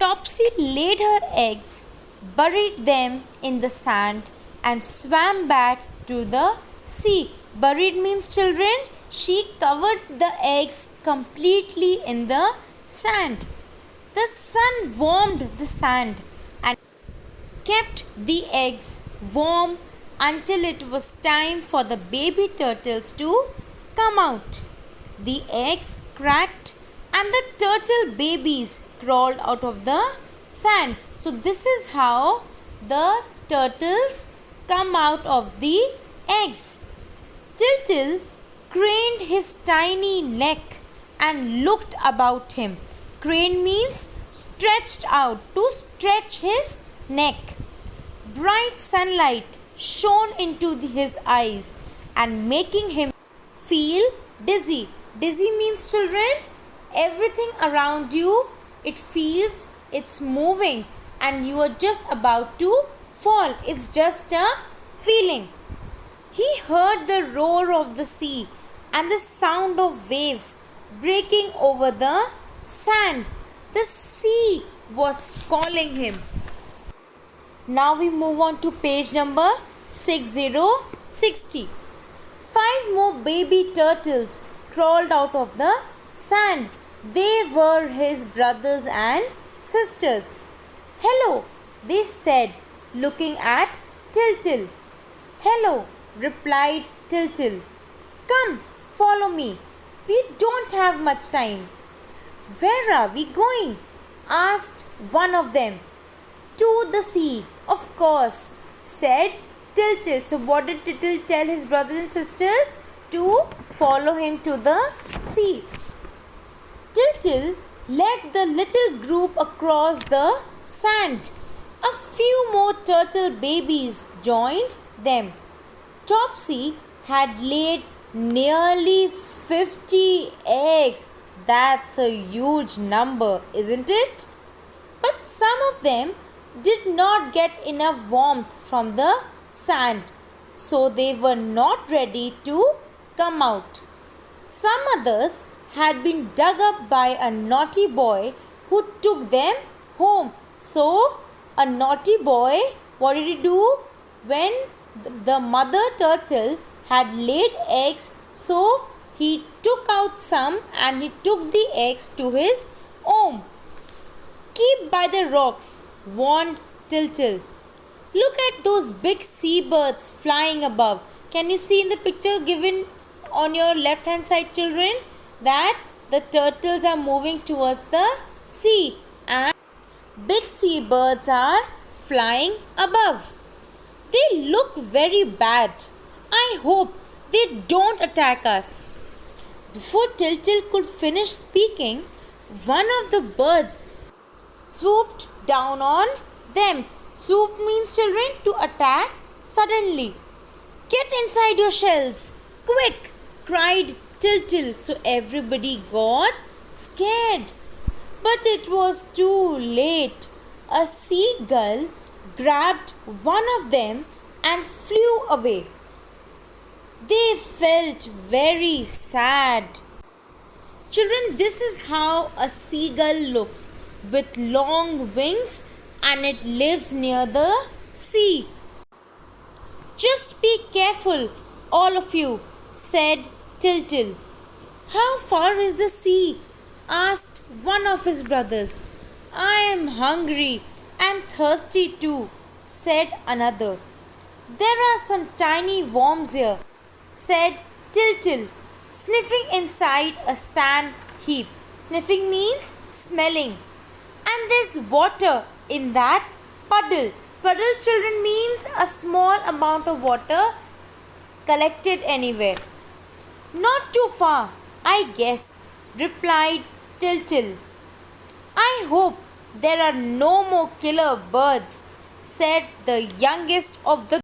Topsy laid her eggs, buried them in the sand, and swam back to the sea. Buried means, children, she covered the eggs completely in the sand. The sun warmed the sand and kept the eggs warm until it was time for the baby turtles to come out. The eggs cracked and the turtle babies crawled out of the sand. So this is how the turtles come out of the eggs. Tiltil craned his tiny neck and looked about him. Crane means stretched out, to stretch his neck. Bright sunlight shone into his eyes and making him feel dizzy. Dizzy means, children, everything around you, it feels it's moving and you are just about to fall. It's just a feeling. He heard the roar of the sea and the sound of waves breaking over the sand. The sea was calling him. Now we move on to page number 6060. 5 more baby turtles crawled out of the sand. They were his brothers and sisters. "Hello," they said, looking at Tiltil. "Hello," replied Tiltil. "Come, follow me. We don't have much time." "Where are we going?" asked one of them. "To the sea, of course," said Tiltil. So what did Tiltil tell his brothers and sisters? To follow him to the sea. Tiltil led the little group across the sand. A few more turtle babies joined them. Topsy had laid nearly 50 eggs. That's a huge number, isn't it? But some of them did not get enough warmth from the sand, so they were not ready to come out. Some others had been dug up by a naughty boy who took them home. So a naughty boy, what did he do? When the mother turtle had laid eggs, so he took out some and he took the eggs to his home. "Keep by the rocks," warned Tiltil. "Look at those big seabirds flying above." Can you see in the picture given on your left hand side, children, that the turtles are moving towards the sea and big seabirds are flying above. They look very bad. I hope they don't attack us. Before Tiltil could finish speaking, one of the birds swooped down on them. Swoop means, children, to attack suddenly. "Get inside your shells, quick!" cried Tiltil. So everybody got scared. But it was too late. A seagull grabbed one of them and flew away. They felt very sad. Children, this is how a seagull looks, with long wings, and it lives near the sea. "Just be careful, all of you," said Tiltil. "How far is the sea?" asked one of his brothers. "I am hungry and thirsty too," said another. "There are some tiny worms here," said Tiltil, sniffing inside a sand heap. Sniffing means smelling. "And there's water in that puddle." Puddle, children, means a small amount of water collected anywhere. "Not too far, I guess," replied Tiltil. "I hope there are no more killer birds," said the youngest of the